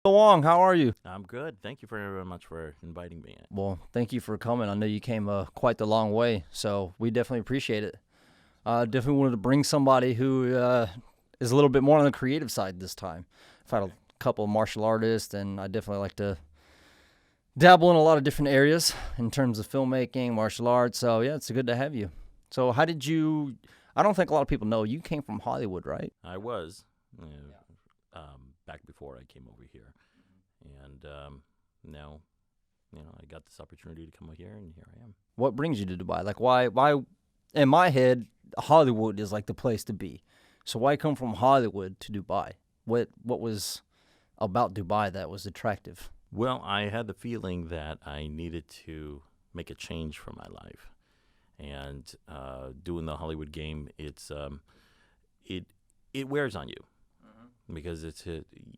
Leo Wong, how are you? I'm good. Thank you very much for inviting me. Well, thank you for coming. I know you came quite the long way, so we definitely appreciate it. Definitely wanted to bring somebody who is a little bit more on the creative side this time. I've had a couple of martial artists, and I definitely like to dabble in a lot of different areas in terms of filmmaking, martial arts. So, yeah, it's good to have you. So, how did you? I don't think a lot of people know you came from Hollywood, right? I was back before I came over here, and now I got this opportunity to come over here, and here I am. What brings you to Dubai? Like, why? In my head, Hollywood is like the place to be. So why come from Hollywood to Dubai? What was about Dubai that was attractive? Well, I had the feeling that I needed to make a change for my life, and doing the Hollywood game, it it wears on you because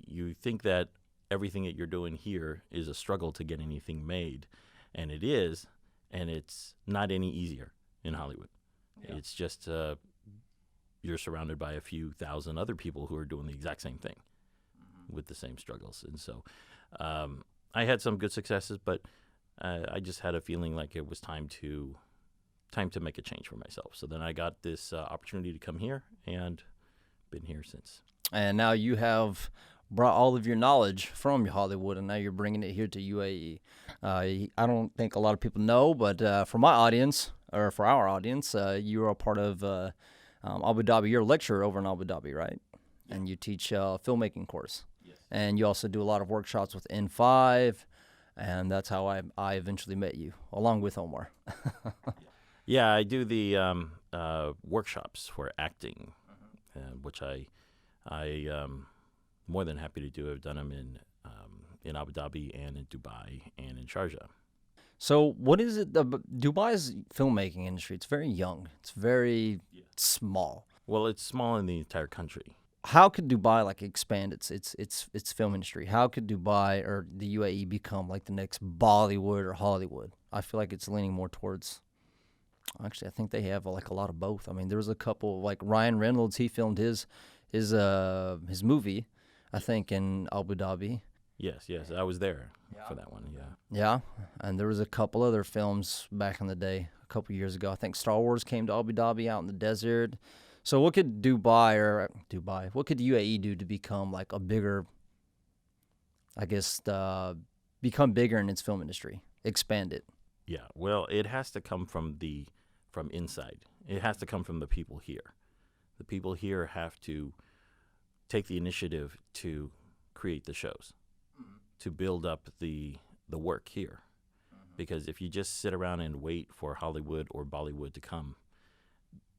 you think that everything that you're doing here is a struggle to get anything made, and it is, and it's not any easier in Hollywood. Yeah. It's just you're surrounded by a few thousand other people who are doing the exact same thing with the same struggles, and so I had some good successes, but I just had a feeling like it was time to make a change for myself. So then I got this opportunity to come here, and been here since. And now you have brought all of your knowledge from Hollywood, and now you're bringing it here to UAE. I don't think a lot of people know, but for my audience, or for our audience, you are a part of Abu Dhabi. You're a lecturer over in Abu Dhabi, right? Yeah. And you teach a filmmaking course. Yes. And you also do a lot of workshops with N5, and that's how I eventually met you, along with Omar. Yeah, I do the workshops for acting, which I more than happy to do. I've done them in Abu Dhabi and in Dubai and in Sharjah. So what is it? Dubai's filmmaking industry, it's very young. It's very small. Well, it's small in the entire country. How could Dubai like expand its film industry? How could Dubai or the UAE become like the next Bollywood or Hollywood? I feel like it's leaning more towards. Actually, I think they have like a lot of both. I mean, there was a couple like Ryan Reynolds. He filmed his movie, I think, in Abu Dhabi. Yes, I was there for that one. Yeah. Yeah, and there was a couple other films back in the day, a couple years ago. I think Star Wars came to Abu Dhabi out in the desert. So what could what could UAE do to become like a bigger, I guess, become bigger in its film industry, expand it? Yeah, well, it has to come from inside. It has to come from the people here. The people here have to take the initiative to create the shows, to build up the work here. Because if you just sit around and wait for Hollywood or Bollywood to come,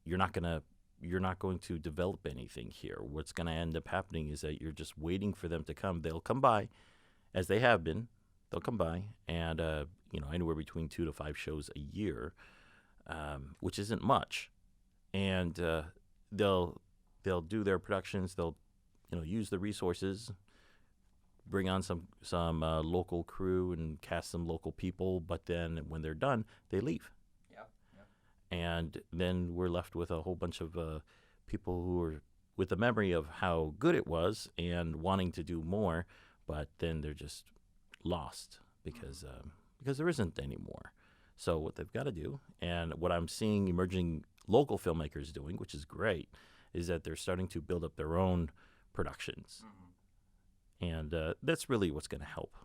you're not going to develop anything here. What's going to end up happening is that you're just waiting for them to come. They'll come by, as they have been. They'll come by, and anywhere between 2 to 5 shows a year, which isn't much, and they'll do their productions. They'll use the resources, bring on some local crew and cast some local people. But then when they're done, they leave. Yeah. And then we're left with a whole bunch of people who are with the memory of how good it was and wanting to do more, but then they're just lost because there isn't any more. So what they've got to do, and what I'm seeing emerging local filmmakers doing, which is great, is that they're starting to build up their own productions. And that's really what's going to help.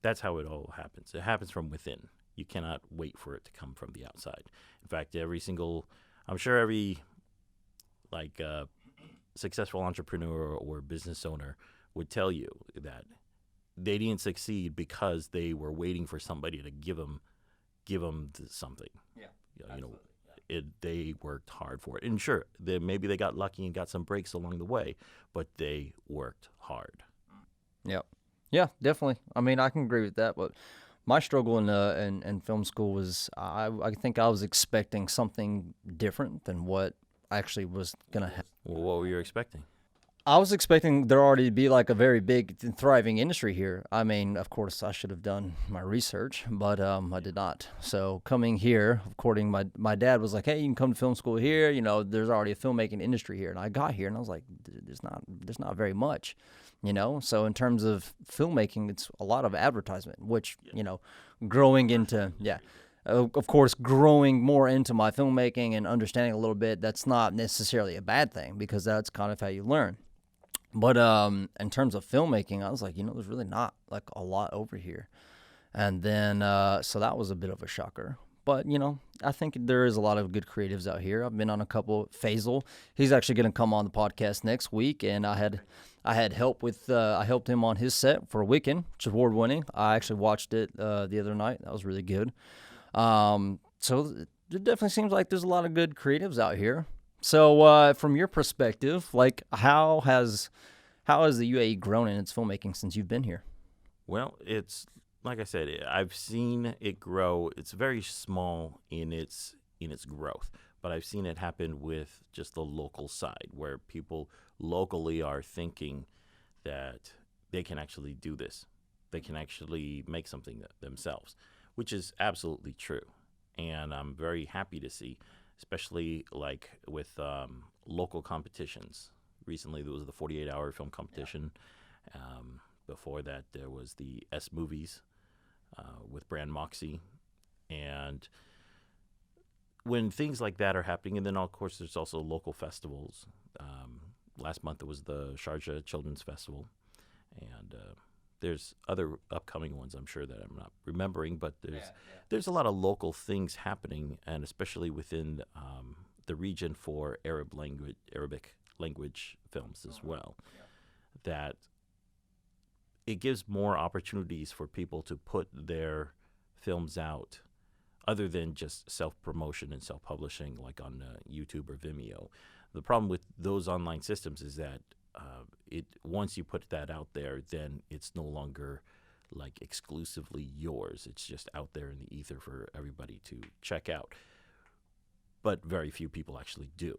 That's how it all happens. It happens from within. You cannot wait for it to come from the outside. In fact, I'm sure every successful entrepreneur or business owner would tell you that they didn't succeed because they were waiting for somebody to give them something. Yeah, they worked hard for it. And sure, maybe they got lucky and got some breaks along the way, but they worked hard. Yep. Yeah, definitely. I mean, I can agree with that, but my struggle in film school was I think I was expecting something different than what actually was going to happen. Well, what were you expecting? I was expecting there already to be like a very big, thriving industry here. I mean, of course, I should have done my research, but I did not. So coming here, according my dad was like, "Hey, you can come to film school here. There's already a filmmaking industry here." And I got here, and I was like, "There's not very much." you know? So in terms of filmmaking, it's a lot of advertisement, which, you know, growing into, of course, growing more into my filmmaking and understanding a little bit, that's not necessarily a bad thing because that's kind of how you learn. But in terms of filmmaking, I was like, you know, there's really not like a lot over here. And then, so that was a bit of a shocker. But, you know, I think there is a lot of good creatives out here. I've been on a couple. Faisal, he's actually going to come on the podcast next week, and I had help with I helped him on his set for Weekend, which is award winning. I actually watched it the other night. That was really good. So it definitely seems like there's a lot of good creatives out here. So from your perspective, like how has the UAE grown in its filmmaking since you've been here? Well, it's like I said, I've seen it grow. It's very small in its growth, but I've seen it happen with just the local side where people locally are thinking that they can actually do this. They can actually make something themselves, which is absolutely true. And I'm very happy to see, especially like with local competitions. Recently, there was the 48-hour film competition. Before that, there was the S Movies with Brand Moxie. And when things like that are happening, and then, of course, there's also local festivals. Last month, there was the Sharjah Children's Festival. And there's other upcoming ones I'm sure that I'm not remembering, but there's a lot of local things happening, and especially within the region for Arabic language films as well, that it gives more opportunities for people to put their films out other than just self-promotion and self-publishing like on YouTube or Vimeo. The problem with those online systems is that once you put that out there, then it's no longer like exclusively yours. It's just out there in the ether for everybody to check out. But very few people actually do.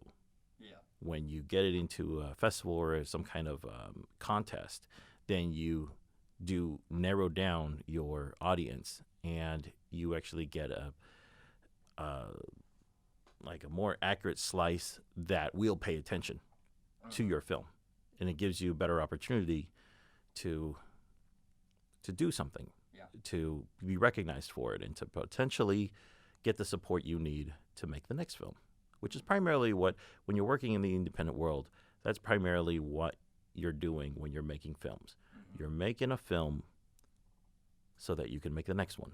Yeah. When you get it into a festival or some kind of contest, then you do narrow down your audience, and you actually get a more accurate slice that will pay attention to your film. And it gives you a better opportunity to do something, to be recognized for it, and to potentially get the support you need to make the next film, which is primarily when you're working in the independent world, that's primarily what you're doing when you're making films. You're making a film so that you can make the next one.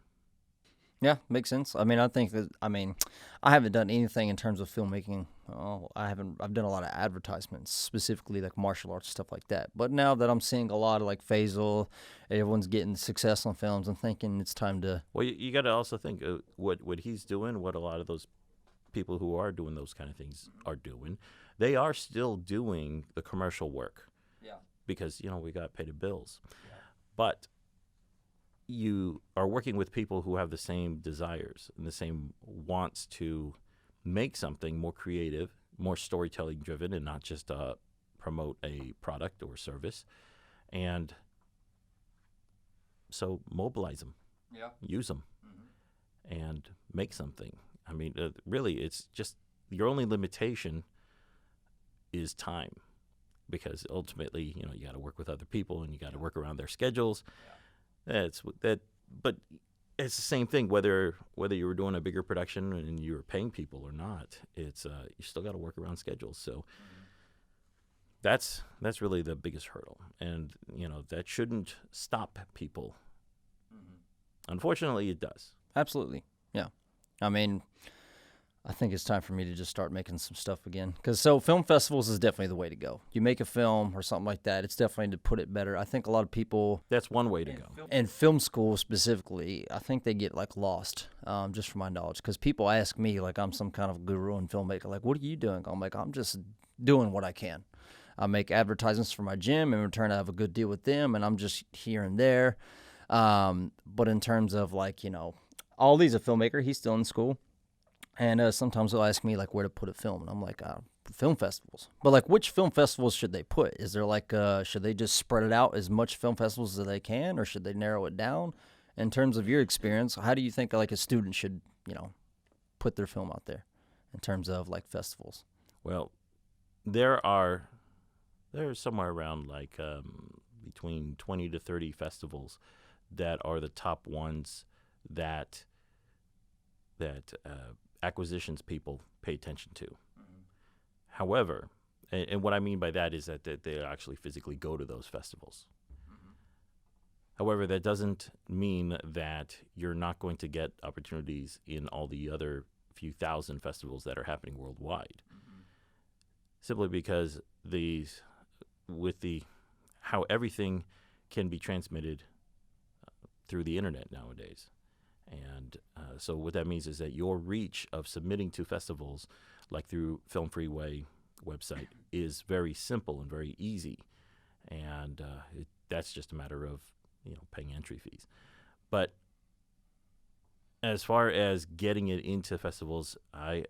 Yeah, makes sense. I mean, I haven't done anything in terms of filmmaking. I've done a lot of advertisements, specifically like martial arts, stuff like that. But now that I'm seeing a lot of like Faisal, everyone's getting success on films, I'm thinking it's time to... Well, you got to also think what he's doing, what a lot of those people who are doing those kind of things are doing. They are still doing the commercial work. Yeah. Because, we got to pay the bills. Yeah. But you are working with people who have the same desires and the same wants to make something more creative, more storytelling driven, and not just promote a product or service. And so mobilize them, use them, and make something. I mean, really, it's just your only limitation is time, because ultimately, you got to work with other people and you got to work around their schedules. But it's the same thing whether you were doing a bigger production and you were paying people or not. It's you still got to work around schedules. So that's really the biggest hurdle, and that shouldn't stop people. Unfortunately, it does. Absolutely, yeah. I mean, I think it's time for me to just start making some stuff again. Because film festivals is definitely the way to go. You make a film or something like that, it's definitely to put it better. I think a lot of people... That's one way to go. In film school specifically, I think they get lost, just from my knowledge. Because people ask me like I'm some kind of guru in filmmaking. Like, what are you doing? I'm like, I'm just doing what I can. I make advertisements for my gym. In return, I have a good deal with them. And I'm just here and there. But in terms of Ollie's a filmmaker. He's still in school. And sometimes they'll ask me where to put a film, and I'm like, film festivals. But which film festivals should they put? Is there should they just spread it out as much film festivals as they can, or should they narrow it down? In terms of your experience, how do you think a student should put their film out there in terms of festivals? Well, there's somewhere around between 20 to 30 festivals that are the top ones that acquisitions people pay attention to. However, and what I mean by that is that they actually physically go to those festivals. However, that doesn't mean that you're not going to get opportunities in all the other few thousand festivals that are happening worldwide. Simply because how everything can be transmitted through the internet nowadays. And so what that means is that your reach of submitting to festivals, like through Film Freeway website, is very simple and very easy. And that's just a matter of paying entry fees. But as far as getting it into festivals, I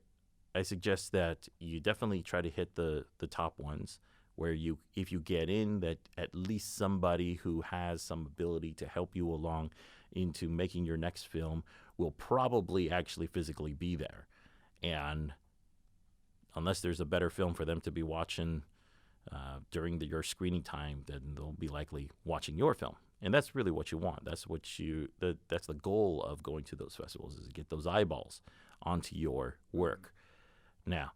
suggest that you definitely try to hit the top ones, where if you get in, that at least somebody who has some ability to help you along into making your next film will probably actually physically be there. And unless there's a better film for them to be watching during your screening time, then they'll be likely watching your film. And that's really what you want. That's that's the goal of going to those festivals, is to get those eyeballs onto your work. Now,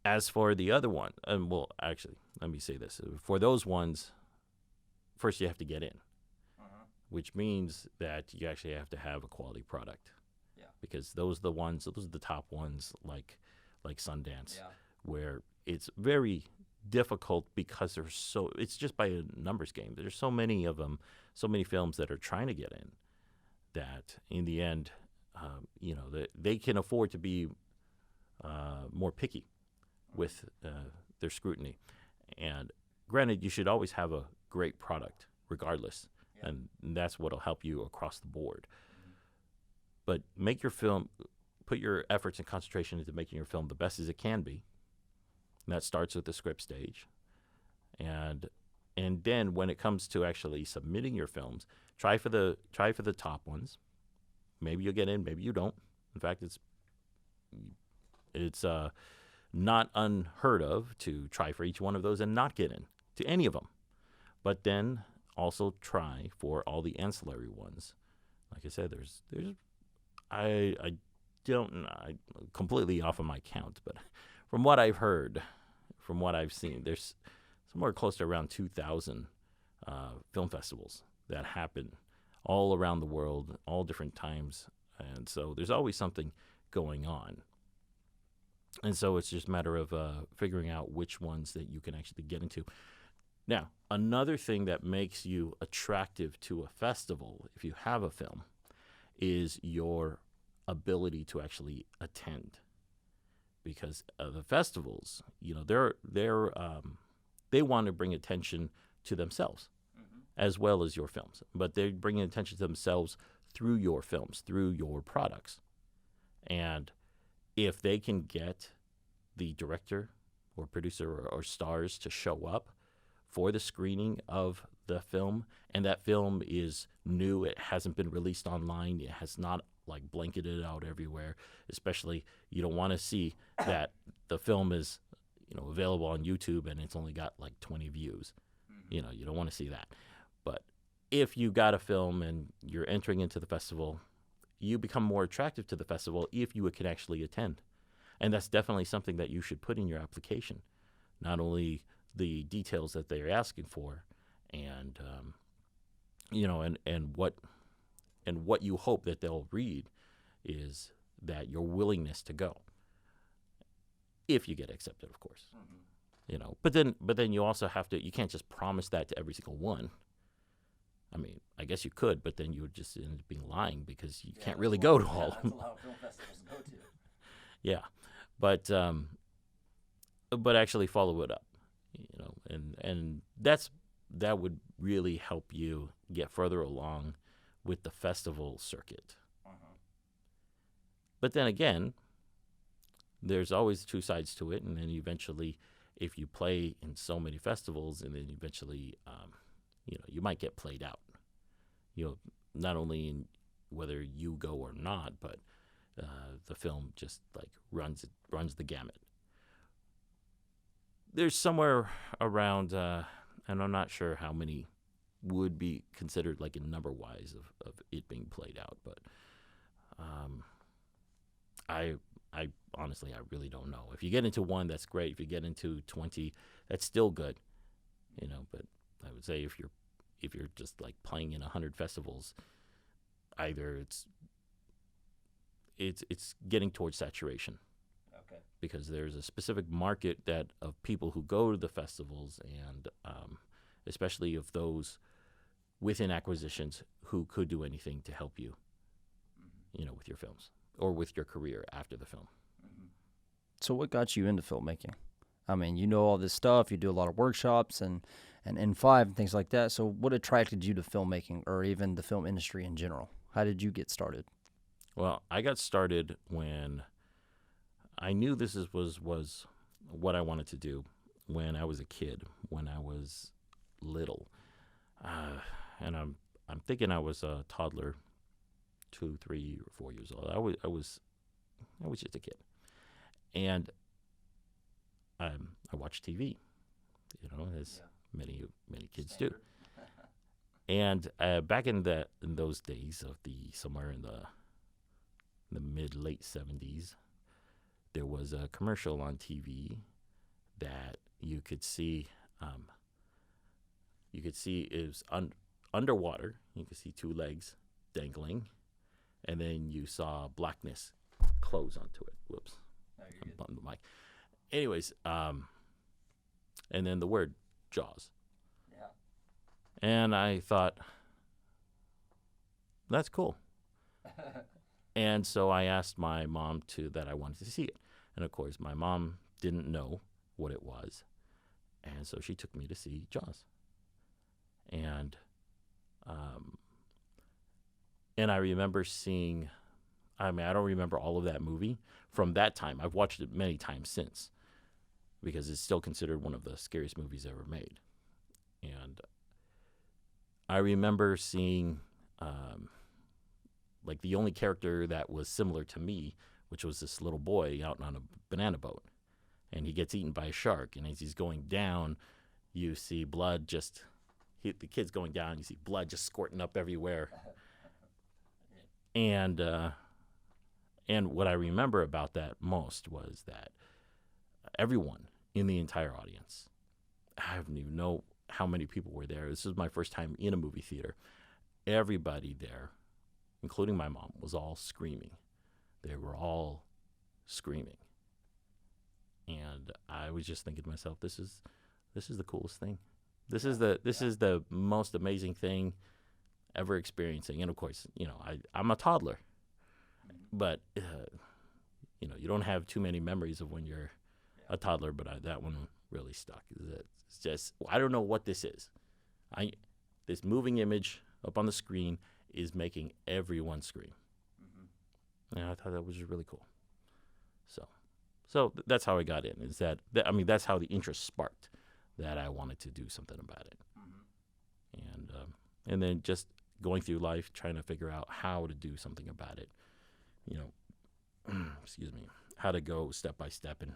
as for the other one, well, actually, let me say this. For those ones, first you have to get in, which means that you actually have to have a quality product. Yeah. Because those are the top ones, like Sundance, where it's very difficult because it's just by a numbers game. There's so many of them, so many films that are trying to get in, that in the end, they can afford to be more picky with their scrutiny. And granted, you should always have a great product regardless, and that's what'll help you across the board. But make your film, put your efforts and concentration into making your film the best as it can be. And that starts with the script stage. And then when it comes to actually submitting your films, try for the top ones. Maybe you'll get in, maybe you don't. In fact, it's not unheard of to try for each one of those and not get in to any of them. But then also try for all the ancillary ones. Like I said, I completely off of my count, but from what I've heard, from what I've seen, there's somewhere close to around 2,000 film festivals that happen all around the world, all different times. And so there's always something going on. And so it's just a matter of figuring out which ones that you can actually get into. Now, another thing that makes you attractive to a festival, if you have a film, is your ability to actually attend. Because the festivals, they want to bring attention to themselves as well as your films. But they're bringing attention to themselves through your films, through your products. And if they can get the director or producer or stars to show up for the screening of the film, and that film is new, it hasn't been released online, it has not blanketed out everywhere, especially you don't want to see that the film is available on YouTube and it's only got 20 views. You don't want to see that. But if you got a film and you're entering into the festival, you become more attractive to the festival if you can actually attend. And that's definitely something that you should put in your application. Not only the details that they're asking for, and and what you hope that they'll read is that your willingness to go, if you get accepted, of course. But then you also have to, you can't just promise that to every single one. I mean, I guess you could, but then you would just end up being lying, because you can't really go to all of them. That's a lot of film festivals to go to. Yeah, but actually follow it up, and that would really help you get further along with the festival circuit. But then again, there's always two sides to it, and then eventually, if you play in so many festivals, and then eventually, you might get played out. Not only in whether you go or not, but the film just runs the gamut. There's somewhere around and I'm not sure how many would be considered like in number wise of it being played out, but I honestly I really don't know. If you get into one, that's great. If you get into 20, that's still good, But I would say if you're just like playing in 100 festivals, either it's getting towards saturation. Okay. Because there's a specific market that of people who go to the festivals, and especially of those within acquisitions who could do anything to help you, with your films or with your career after the film. So what got you into filmmaking? I mean, you know all this stuff. You do a lot of workshops and N5 and things like that. So what attracted you to filmmaking or even the film industry in general? How did you get started? Well, I got started when I knew this was what I wanted to do when I was a kid, when I was little, and I'm thinking I was a toddler, 2, 3, or 4 years old. I was just a kid, and I watched TV, as many kids do. And back in those days of somewhere in the mid-late 70s, there was a commercial on TV that you could see. It was underwater. You could see 2 legs dangling, and then you saw blackness close onto it. Whoops, I'm bumping the mic. Anyways, and then the word Jaws. Yeah. And I thought, that's cool. And so I asked my mom that I wanted to see it. And of course, my mom didn't know what it was. And so she took me to see Jaws. And I remember seeing, I don't remember all of that movie from that time. I've watched it many times since, because it's still considered one of the scariest movies ever made. And I remember seeing like the only character that was similar to me, which was this little boy out on a banana boat, and he gets eaten by a shark. And as he's going down, you see blood the kid's going down, you see blood just squirting up everywhere. And what I remember about that most was that everyone in the entire audience, I don't even know how many people were there. This was my first time in a movie theater. Everybody there, including my mom, was all screaming. They were all screaming. And I was just thinking to myself, this is the coolest thing. This is the most amazing thing ever experiencing. And of course, I'm a toddler, but you don't have too many memories of when you're a toddler. But that one really stuck. It's just, I don't know what this is. This moving image up on the screen is making everyone scream. And I thought that was just really cool. So that's how I got in. That's how the interest sparked, that I wanted to do something about it. And then just going through life, trying to figure out how to do something about it. Excuse me, how to go step by step and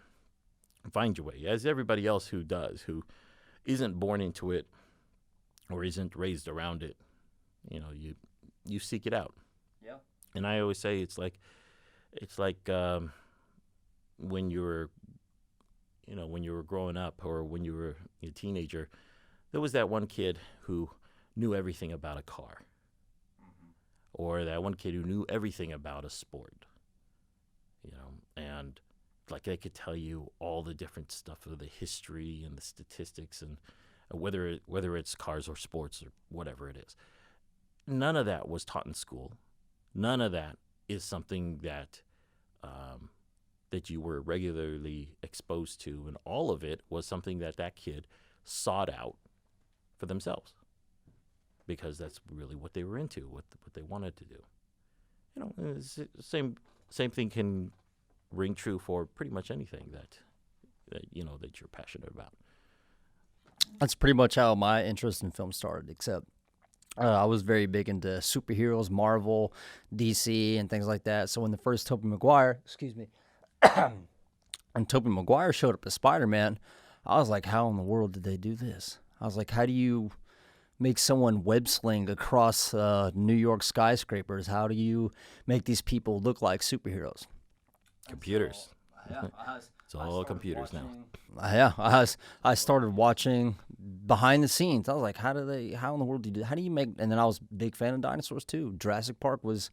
find your way, as everybody else who isn't born into it or isn't raised around it. You seek it out. Yeah. And I always say it's like when you were growing up, or when you were a teenager, there was that one kid who knew everything about a car, or that one kid who knew everything about a sport, and like they could tell you all the different stuff of the history and the statistics, and whether it's cars or sports or whatever it is. None of that was taught in school. None of that is something that you were regularly exposed to, and all of it was something that kid sought out for themselves, because that's really what they were into, what they wanted to do. Same thing can ring true for pretty much anything that you're passionate about. That's pretty much how my interest in film started, except I was very big into superheroes, Marvel, DC, and things like that. So when the first Tobey Maguire showed up as Spider-Man, I was like, how in the world did they do this? I was like, how do you make someone web sling across New York skyscrapers? How do you make these people look like superheroes? Computers. Yeah, It's all computers now. Yeah, I started watching behind the scenes. I was like, how in the world do you do? How do you make? And then I was a big fan of dinosaurs too. Jurassic Park was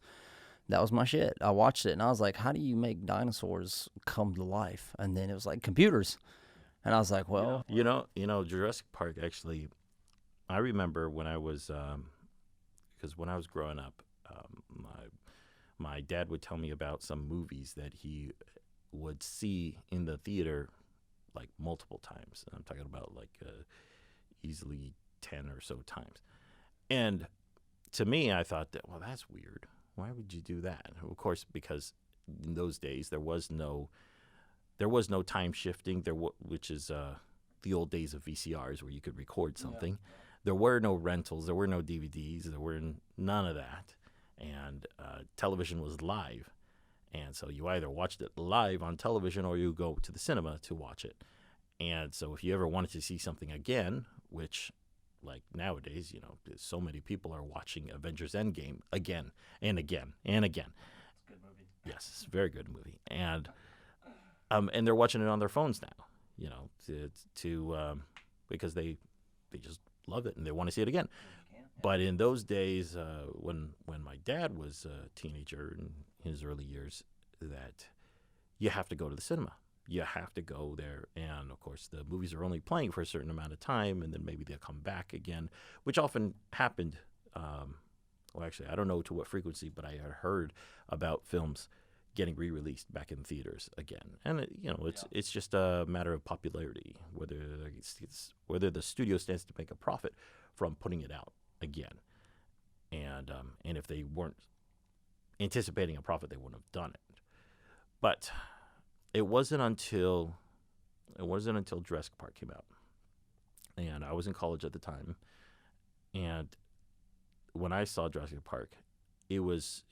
my shit. I watched it and I was like, how do you make dinosaurs come to life? And then it was like computers, and I was like, well, Jurassic Park actually. I remember when I was, because when I was growing up, my dad would tell me about some movies that he would see in the theater like multiple times. I'm talking about like easily 10 or so times. And to me, I thought that, well, that's weird. Why would you do that? Of course, because in those days there was no time shifting. Which is the old days of VCRs where you could record something. Yeah. There were no rentals. There were no DVDs. There were none of that. And television was live. And so you either watched it live on television or you go to the cinema to watch it. And so if you ever wanted to see something again, which like nowadays, so many people are watching Avengers Endgame again and again and again. It's a good movie. Yes, it's a very good movie. And they're watching it on their phones now, because they just love it and they want to see it again. But in those days, when my dad was a teenager in his early years, that you have to go to the cinema. You have to go there. And, of course, the movies are only playing for a certain amount of time, and then maybe they'll come back again, which often happened. Well, actually, I don't know to what frequency, but I had heard about films getting re-released back in theaters again. And, it's just a matter of popularity, whether the studio stands to make a profit from putting it out again. And if they weren't anticipating a profit, they wouldn't have done it. But it wasn't until Jurassic Park came out, and I was in college at the time. And when I saw Jurassic Park, it was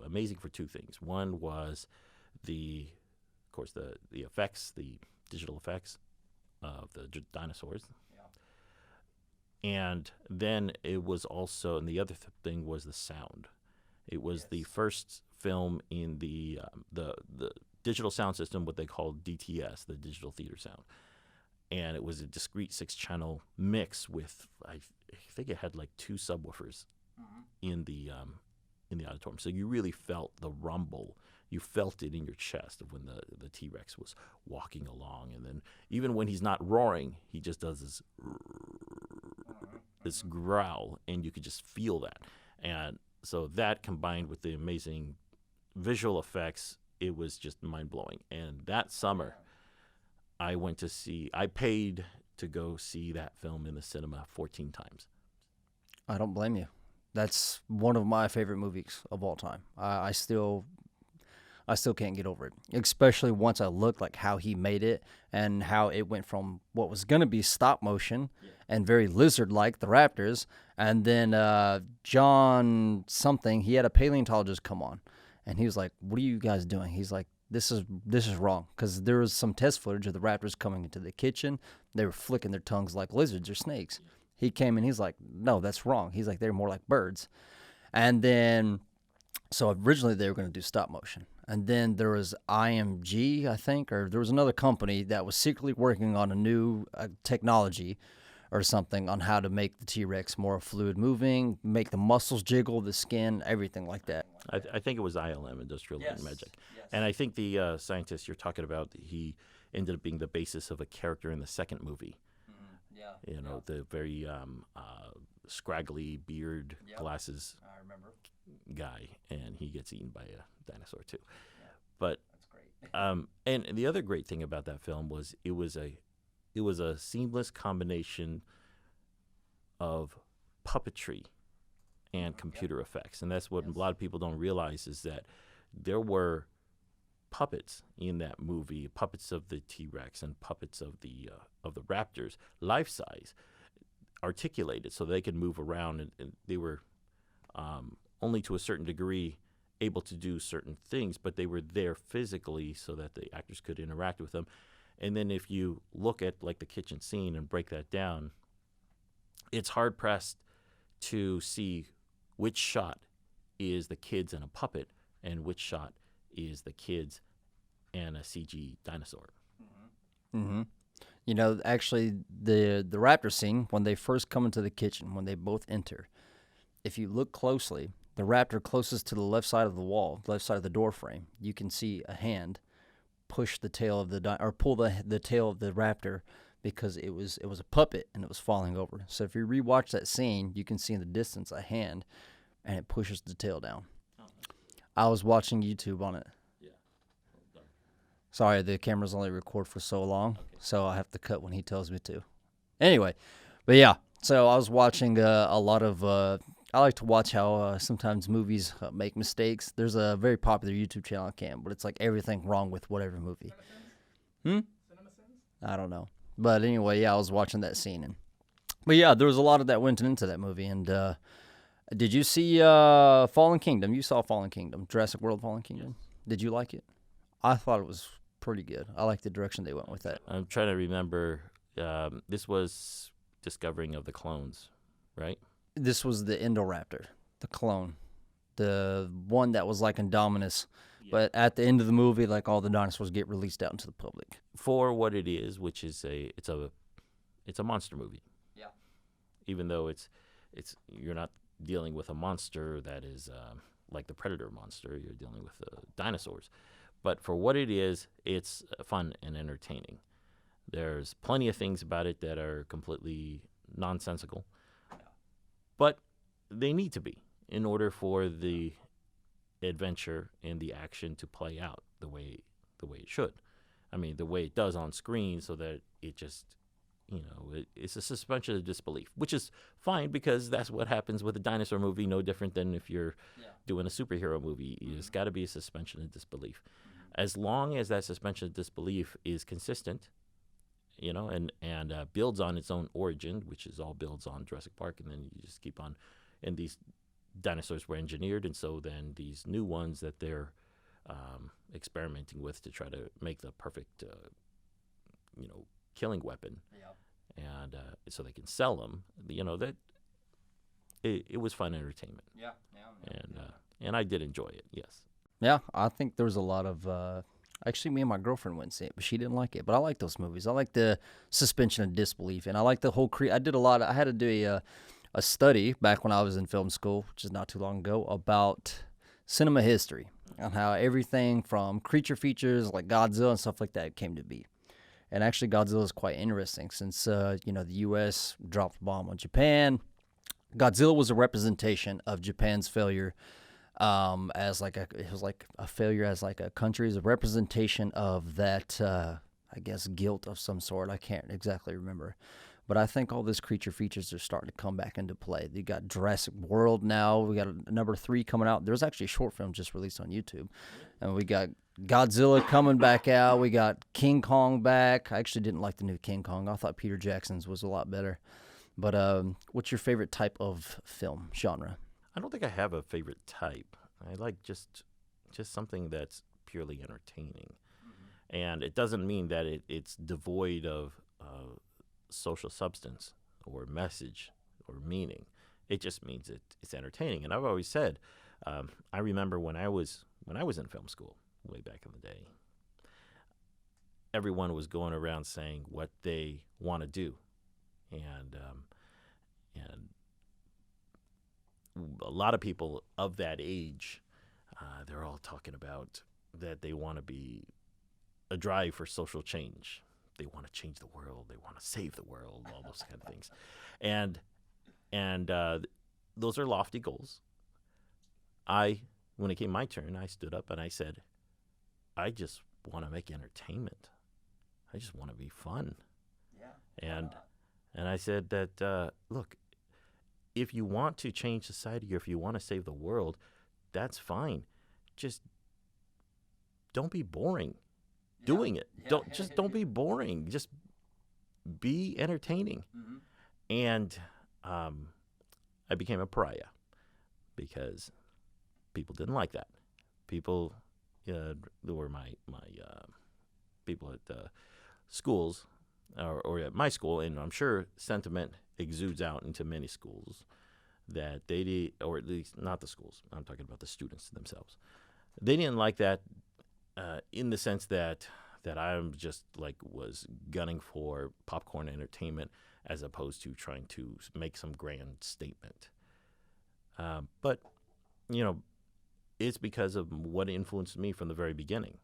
amazing for two things. One was the effects, the digital effects of the dinosaurs. And then it was also, and the other thing was the sound. It was the first film in the digital sound system, what they call DTS, the digital theater sound. And it was a discrete 6-channel mix with, I think it had like 2 subwoofers in the auditorium. So you really felt the rumble. You felt it in your chest of when the T-Rex was walking along. And then even when he's not roaring, he just does this growl, and you could just feel that. And so that combined with the amazing visual effects, it was just mind-blowing. And that summer, I paid to go see that film in the cinema 14 times. I don't blame you. That's one of my favorite movies of all time. I still can't get over it, especially once I looked like how he made it and how it went from what was going to be stop motion and very lizard-like, the raptors, and then John something, he had a paleontologist come on, and he was like, what are you guys doing? He's like, this is wrong, because there was some test footage of the raptors coming into the kitchen. They were flicking their tongues like lizards or snakes. He came in, he's like, no, that's wrong. He's like, they're more like birds. And then, so originally they were going to do stop motion. And then there was IMG, I think, or there was another company that was secretly working on a new technology or something on how to make the T-Rex more fluid moving, make the muscles jiggle, the skin, everything like that. I think it was ILM, Industrial Light and Magic. Yes. And I think the scientist you're talking about, he ended up being the basis of a character in the second movie. The very scraggly beard, glasses guy, and he gets eaten by a dinosaur too. Yeah, but that's great. And the other great thing about that film was it was a seamless combination of puppetry and computer effects, and that's what a lot of people don't realize is that there were puppets in that movie, puppets of the T-Rex and puppets of the raptors, life size, articulated so they could move around, and they were only to a certain degree able to do certain things, but they were there physically so that the actors could interact with them. And then if you look at like the kitchen scene and break that down, it's hard pressed to see which shot is the kids and a puppet and which shot is the kids and a CG dinosaur. Mm-hmm. You know, actually, the raptor scene, when they first come into the kitchen, when they both enter, if you look closely, the raptor closest to the left side of the wall, left side of the door frame, you can see a hand push the tail of or pull the tail of the raptor, because it was a puppet and it was falling over. So if you rewatch that scene, you can see in the distance a hand, and it pushes the tail down. I was watching YouTube on it. Sorry, the cameras only record for so long, so I have to cut when he tells me to. Anyway, but yeah, so I was watching a lot of. I like to watch how sometimes movies make mistakes. There's a very popular YouTube channel I can, but it's like everything wrong with whatever movie. I don't know, but anyway, yeah, I was watching that scene, but yeah, there was a lot of that went into that movie. And did you see Fallen Kingdom? You saw Fallen Kingdom, Jurassic World: Fallen Kingdom. Yes. Did you like it? I thought it was pretty good. I like the direction they went with that. I'm trying to remember. This was Discovering of the Clones, right? This was the Indoraptor, the clone, the one that was like Indominus. Yeah. But at the end of the movie, like, all the dinosaurs get released out into the public. For what it is, which is it's a monster movie. Yeah. Even though it's you're not dealing with a monster that is like the Predator monster. You're dealing with dinosaurs. But for what it is, it's fun and entertaining. There's plenty of things about it that are completely nonsensical, but they need to be in order for the adventure and the action to play out the way it should. I mean, the way it does on screen, so that it just, it's a suspension of disbelief, which is fine, because that's what happens with a dinosaur movie, no different than if you're doing a superhero movie. It's got to be a suspension of disbelief. As long as that suspension of disbelief is consistent, and builds on its own origin, which is all builds on Jurassic Park, and then you just keep on, and these dinosaurs were engineered, and so then these new ones that they're experimenting with to try to make the perfect, killing weapon, and so they can sell them. That it was fun entertainment. And I did enjoy it. Yes. Yeah, I think there was a lot of. Actually, me and my girlfriend went and see it, but she didn't like it. But I like those movies. I like the suspension of disbelief, and I like the whole. I did a lot. I had to do a study back when I was in film school, which is not too long ago, about cinema history and how everything from creature features like Godzilla and stuff like that came to be. And actually, Godzilla is quite interesting, since the U.S. dropped the bomb on Japan. Godzilla was a representation of Japan's failure. It was like a failure as like a country, as a representation of that, I guess, guilt of some sort. I can't exactly remember, but I think all these creature features are starting to come back into play. You got Jurassic World now. We got number 3 coming out. There's actually a short film just released on YouTube, and we got Godzilla coming back out. We got King Kong back. I actually didn't like the new King Kong. I thought Peter Jackson's was a lot better. But what's your favorite type of film genre? I don't think I have a favorite type. I like just something that's purely entertaining. Mm-hmm. And it doesn't mean that it's devoid of social substance or message or meaning. It just means it's entertaining. And I've always said, I remember when I was in film school way back in the day, everyone was going around saying what they want to do. And a lot of people of that age, they're all talking about that they want to be a drive for social change. They want to change the world. They want to save the world, all those kind of things. And those are lofty goals. When it came my turn, I stood up and I said, I just want to make entertainment. I just want to be fun. Yeah. And I said that, look, if you want to change society or if you want to save the world, that's fine. Just don't be boring doing it. Yeah. Don't be boring. Just be entertaining. Mm-hmm. And I became a pariah because people didn't like that. People, there were my people at schools or at my school, and I'm sure sentiment exudes out into many schools that they did, or at least not the schools. I'm talking about the students themselves. They didn't like that in the sense that I'm just like was gunning for popcorn entertainment as opposed to trying to make some grand statement. But it's because of what influenced me from the very beginning.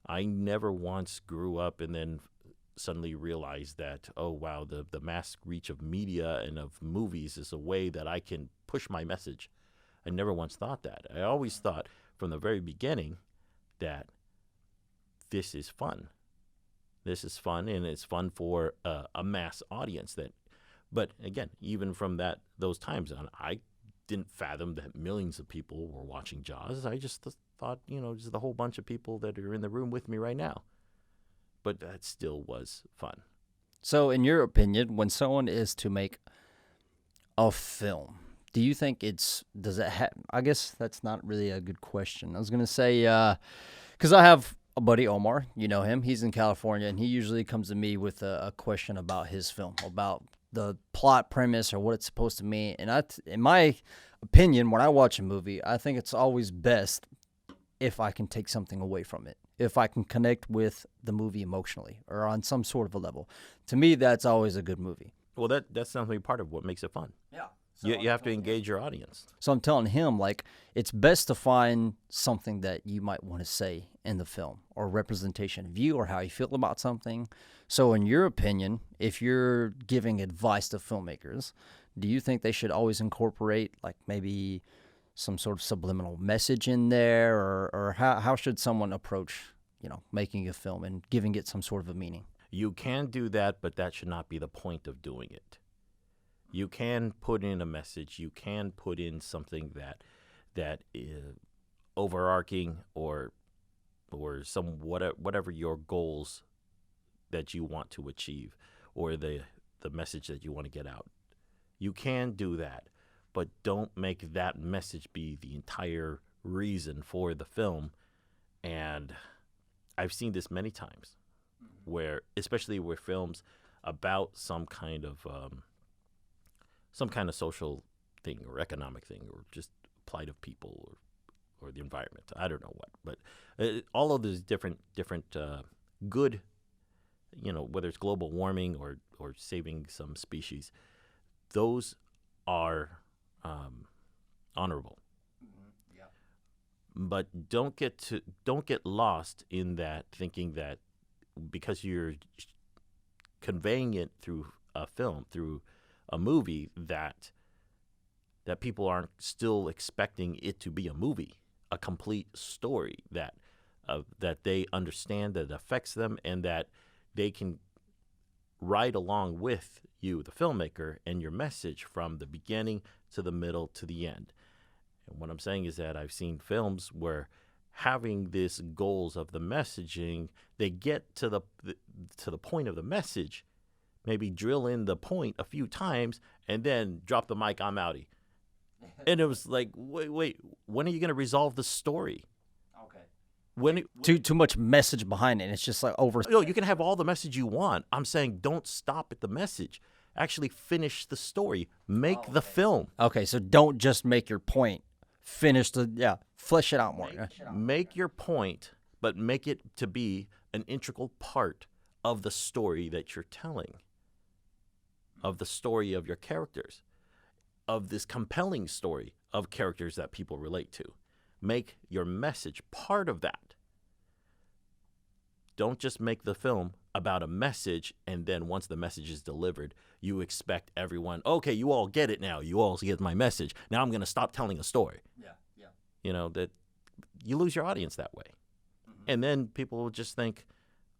I never once grew up and then suddenly realized that, oh, wow, the mass reach of media and of movies is a way that I can push my message. I never once thought that. I always thought from the very beginning that this is fun. This is fun, and it's fun for a mass audience. But again, even from those times on, I didn't fathom that millions of people were watching Jaws. I just thought, just a whole bunch of people that are in the room with me right now. But that still was fun. So, in your opinion, when someone is to make a film, do you think I guess that's not really a good question. I was going to say, because I have a buddy, Omar, you know him, he's in California, and he usually comes to me with a question about his film, about the plot premise or what it's supposed to mean. And in my opinion, when I watch a movie, I think it's always best if I can take something away from it, if I can connect with the movie emotionally or on some sort of a level. To me, that's always a good movie. Well, that's definitely part of what makes it fun. Yeah. So you have to engage your audience. So I'm telling him, like, it's best to find something that you might want to say in the film, or representation of you, or how you feel about something. So in your opinion, if you're giving advice to filmmakers, do you think they should always incorporate, like, maybe some sort of subliminal message in there, or how should someone approach, making a film and giving it some sort of a meaning? You can do that, but that should not be the point of doing it. You can put in a message. You can put in something that is overarching or some whatever your goals that you want to achieve, or the message that you want to get out. You can do that, but don't make that message be the entire reason for the film. And I've seen this many times, where, especially with films about some kind of social thing or economic thing or just plight of people or the environment. I don't know what, but all of those different good, whether it's global warming or saving some species, those are honorable. Mm-hmm. Yeah. But don't get lost in that, thinking that because you're conveying it through a film, through a movie, that people aren't still expecting it to be a movie, a complete story that they understand, that affects them, and that they can ride along with you, the filmmaker, and your message from the beginning to the middle to the end. And what I'm saying is that I've seen films where, having these goals of the messaging, they get to the point of the message, maybe drill in the point a few times, and then drop the mic, I'm outie. And it was like, wait, when are you going to resolve the story? Okay. Too much message behind it, and it's just like over. No, you can have all the message you want. I'm saying don't stop at the message. Actually finish the story. Make the film. Okay, so don't just make your point. Flesh it out more. Make your point, but make it to be an integral part of the story that you're telling, of the story of your characters, of this compelling story of characters that people relate to. Make your message part of that. Don't just make the film about a message, and then once the message is delivered, you expect everyone, okay, you all get it now. You all get my message. Now I'm going to stop telling a story. Yeah. That you lose your audience that way. Mm-hmm. And then people will just think,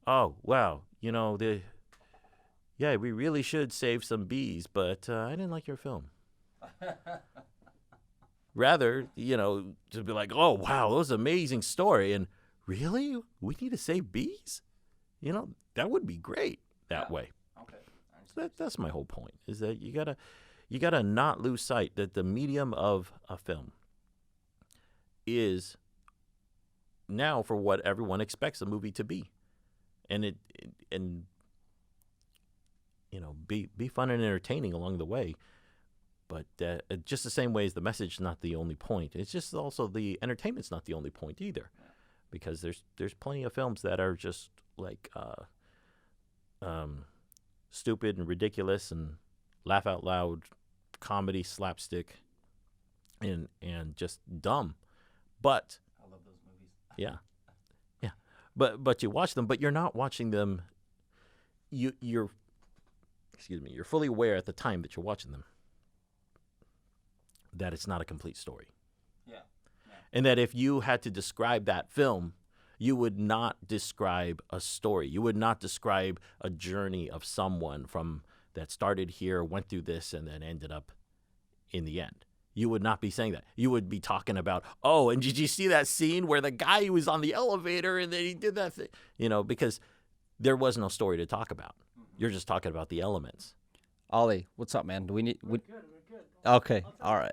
oh, wow, we really should save some bees, but I didn't like your film. Rather, to be like, oh, wow, that was an amazing story. And really? We need to save bees? That would be great that way. Okay. So that's my whole point, is that you gotta not lose sight that the medium of a film is now for what everyone expects a movie to be. And be fun and entertaining along the way. But just the same way as the message is not the only point, it's just also the entertainment's not the only point either, because there's plenty of films that are just like stupid and ridiculous and laugh out loud comedy slapstick and just dumb. But I love those movies. yeah, but you watch them, but you're not watching them. You're fully aware at the time that you're watching them that it's not a complete story. Yeah. And that if you had to describe that film, you would not describe a story. You would not describe a journey of someone from that started here, went through this, and then ended up in the end. You would not be saying that. You would be talking about, oh, and did you see that scene where the guy was on the elevator and then he did that thing? Because there was no story to talk about. You're just talking about the elements. Ollie, what's up, man? Do we need? We're good. Okay, all right.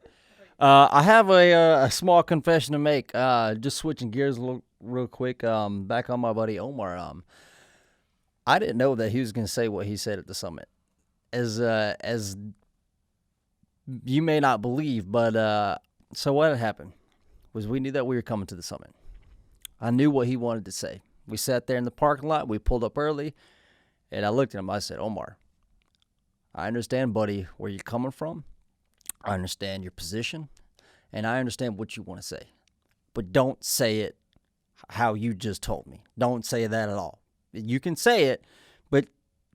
I have a small confession to make. Just switching gears real quick. Back on my buddy Omar. I didn't know that he was going to say what he said at the summit. As you may not believe, but so what had happened was we knew that we were coming to the summit. I knew what he wanted to say. We sat there in the parking lot. We pulled up early, and I looked at him. I said, Omar, I understand, buddy, where you're coming from. I understand your position, and I understand what you want to say. But don't say it how you just told me. Don't say that at all. You can say it, but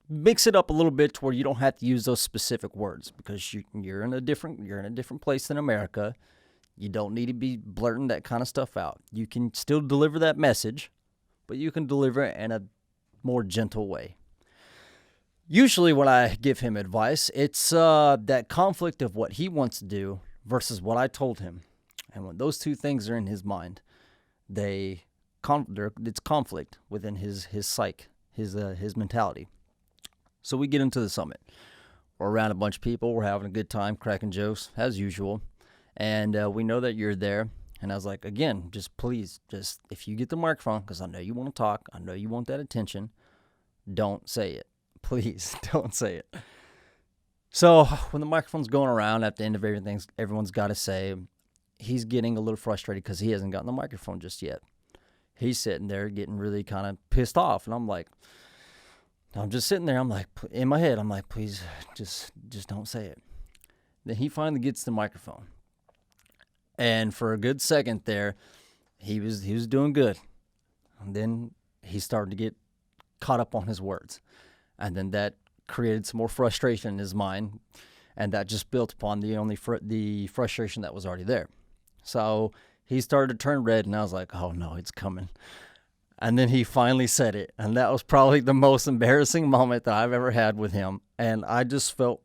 mix it up a little bit to where you don't have to use those specific words, because you're in a different place than America. You don't need to be blurting that kind of stuff out. You can still deliver that message, but you can deliver it in a more gentle way. Usually when I give him advice, it's that conflict of what he wants to do versus what I told him. And when those two things are in his mind, it's conflict within his psyche, his mentality. So we get into the summit. We're around a bunch of people. We're having a good time, cracking jokes, as usual. And we know that you're there. And I was like, again, just please, if you get the microphone, because I know you want to talk, I know you want that attention, don't say it. Please don't say it. So when the microphone's going around at the end of everything, everyone's got to say, he's getting a little frustrated because he hasn't gotten the microphone just yet. He's sitting there getting really kind of pissed off. And I'm just sitting there. I'm like, in my head, I'm like, please, just don't say it. Then he finally gets the microphone. And for a good second there, he was doing good. And then he started to get caught up on his words. And then that created some more frustration in his mind, and that just built upon the frustration that was already there. So he started to turn red, and I was like, oh no, it's coming. And then he finally said it, and that was probably the most embarrassing moment that I've ever had with him. And I just felt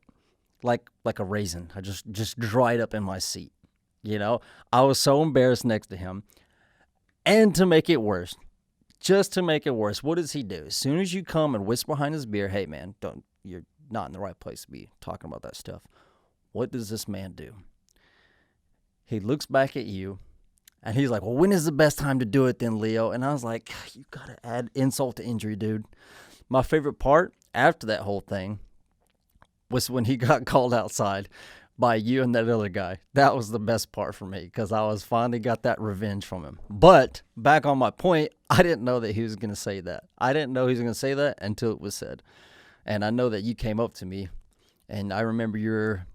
like a raisin. I just dried up in my seat. I was so embarrassed next to him. And to make it worse, what does he do? As soon as you come and whisper behind his beer, hey man, you're not in the right place to be talking about that stuff. What does this man do? He looks back at you, and he's like, well, when is the best time to do it then, Leo? And I was like, you got to add insult to injury, dude. My favorite part after that whole thing was when he got called outside by you and that other guy. That was the best part for me, because I was finally got that revenge from him. But back on my point, I didn't know that he was going to say that. I didn't know he was going to say that until it was said. And I know that you came up to me, and I remember your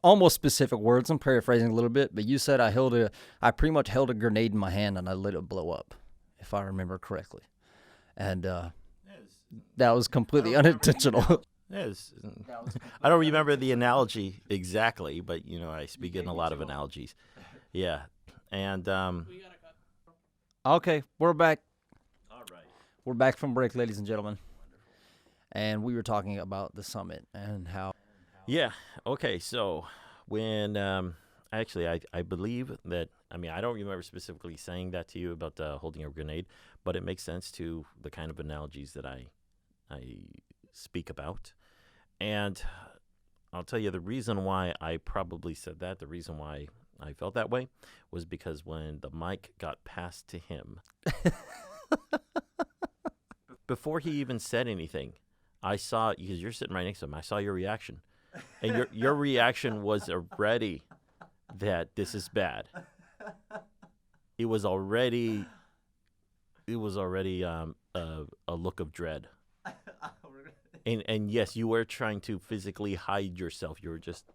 almost specific words. I'm paraphrasing a little bit, but you said I pretty much held a grenade in my hand and I let it blow up, if I remember correctly. And that was completely unintentional. Yes. I don't remember the analogy exactly, but I speak in a lot of analogies. Yeah. And okay, we're back. All right. We're back from break, ladies and gentlemen. And we were talking about the summit and how. Yeah. Okay. So when actually I believe that, I don't remember specifically saying that to you about holding a grenade, but it makes sense to the kind of analogies that I speak about. And I'll tell you the reason why I probably said that, the reason why I felt that way, was because when the mic got passed to him, before he even said anything, I saw, because you're sitting right next to him, I saw your reaction. And your reaction was already that this is bad. It was already a look of dread. And yes, you were trying to physically hide yourself. You were just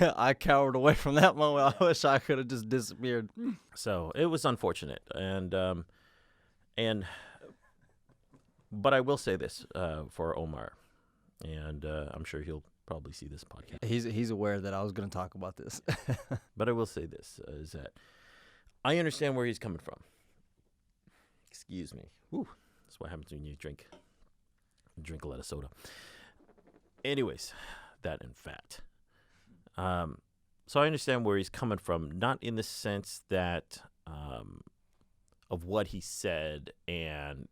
I cowered away from that moment. I wish I could have just disappeared. So it was unfortunate. But I will say this for Omar, and I'm sure he'll probably see this podcast. He's aware that I was going to talk about this. But I will say this, is that I understand where he's coming from. Excuse me. Whew. That's what happens when you drink a lot of soda. Anyways, that and fat. So I understand where he's coming from, not in the sense that of what he said and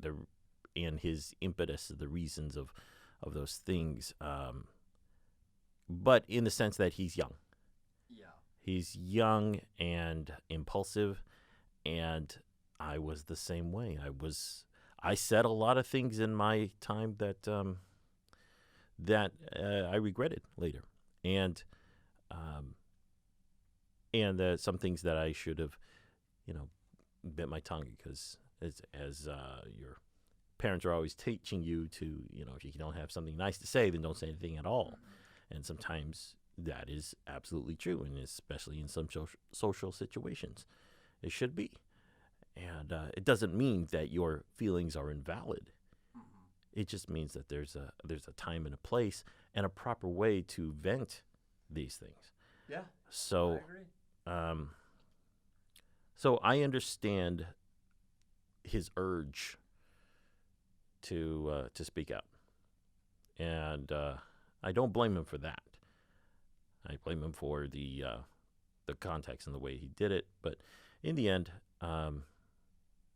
his impetus, the reasons of those things, but in the sense that he's young. Yeah. He's young and impulsive, and I was the same way. I said a lot of things in my time that I regretted later, and some things that I should have, bit my tongue, because as your parents are always teaching you to, if you don't have something nice to say, then don't say anything at all. And sometimes that is absolutely true, and especially in some social situations, it should be. And it doesn't mean that your feelings are invalid. It just means that there's a time and a place and a proper way to vent these things. Yeah. So, I agree. So I understand his urge to speak out, and I don't blame him for that. I blame him for the context and the way he did it. But in the end,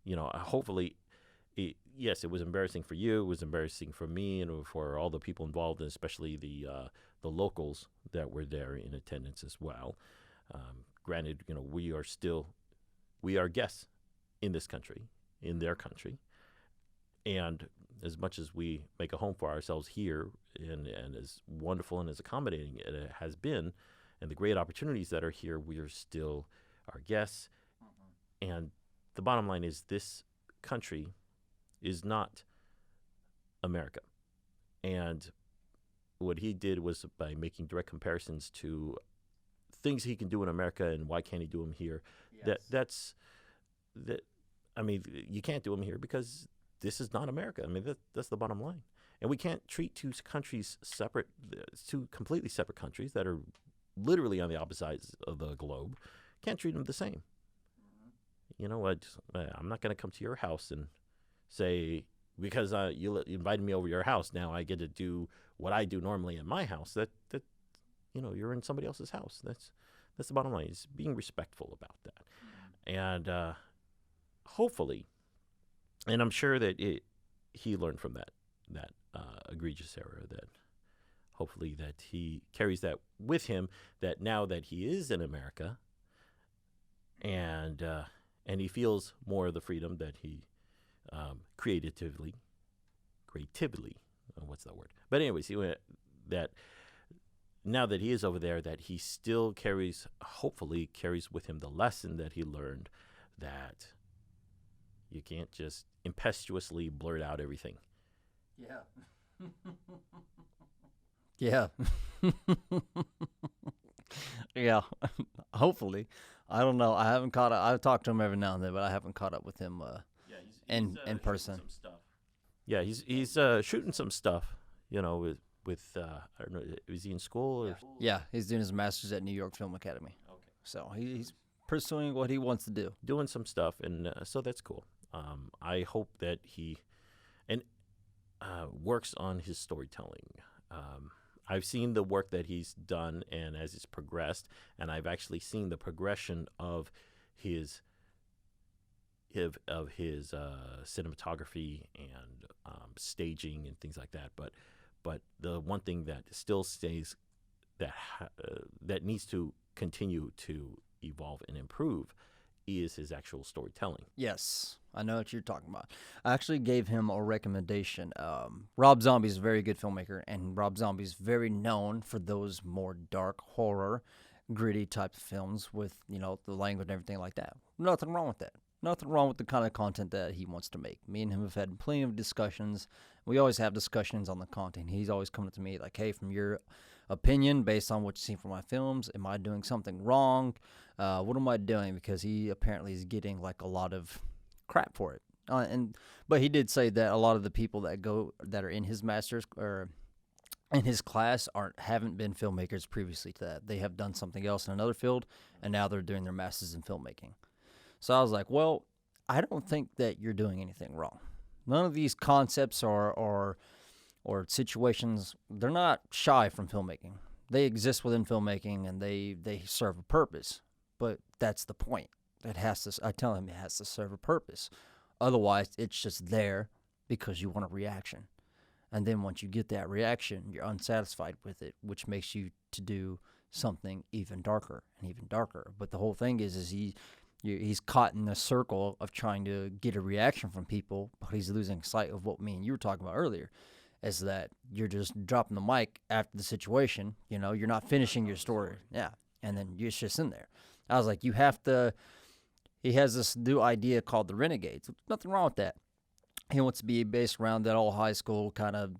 hopefully, yes, it was embarrassing for you. It was embarrassing for me and for all the people involved, and especially the locals that were there in attendance as well. Granted, we are guests in this country, in their country, and as much as we make a home for ourselves here, and as wonderful and as accommodating it has been, and the great opportunities that are here, we are still our guests. And the bottom line is, this country is not America. And what he did was, by making direct comparisons to things he can do in America and why can't he do them here, Yes. you can't do them here because this is not America. I mean, that's the bottom line. And we can't treat two countries separate, two completely separate countries that are literally on the opposite sides of the globe. Can't treat them the same. You know what? I'm not going to come to your house and say, because you invited me over your house, now I get to do what I do normally in my house. That you're in somebody else's house. That's the bottom line. Is being respectful about that, and hopefully, and I'm sure that he learned from that egregious error. That hopefully that he carries that with him. That now that he is in America, and he feels more of the freedom that he creatively, what's that word? But anyways, that now that he is over there, that he still hopefully carries with him the lesson that he learned, that you can't just impetuously blurt out everything. Yeah. Yeah. Yeah. Hopefully. I don't know. I haven't caught up. I've talked to him every now and then, but I haven't caught up with him in person. Some stuff. Yeah, he's shooting some stuff, with I don't know, is he in school or? Yeah, he's doing his master's at New York Film Academy. Okay. So he's pursuing what he wants to do. Doing some stuff, and so that's cool. I hope that he works on his storytelling. I've seen the work that he's done, and as it's progressed, and I've actually seen the progression of his cinematography and staging and things like that. But the one thing that still stays, that needs to continue to evolve and improve, is his actual storytelling. Yes, I know what you're talking about. I actually gave him a recommendation. Rob Zombie's a very good filmmaker, and Rob Zombie's very known for those more dark horror, gritty type of films with, the language and everything like that. Nothing wrong with that. Nothing wrong with the kind of content that he wants to make. Me and him have had plenty of discussions. We always have discussions on the content. He's always coming to me like, hey, from your opinion, based on what you've seen from my films, am I doing something wrong? What am I doing? Because he apparently is getting like a lot of crap for it. But he did say that a lot of the people that are in his master's or in his class haven't been filmmakers previously to that. They have done something else in another field, and now they're doing their masters in filmmaking. So I was like, well, I don't think that you're doing anything wrong. None of these concepts or situations, they're not shy from filmmaking. They exist within filmmaking, and they serve a purpose. But that's the point. I tell him it has to serve a purpose. Otherwise, it's just there because you want a reaction. And then once you get that reaction, you're unsatisfied with it, which makes you to do something even darker and even darker. But the whole thing is he's caught in a circle of trying to get a reaction from people, but he's losing sight of what me and you were talking about earlier, is that you're just dropping the mic after the situation. You're not finishing your story. Yeah, and then you're just in there. I was like, he has this new idea called the Renegades. Nothing wrong with that. He wants to be based around that old high school kind of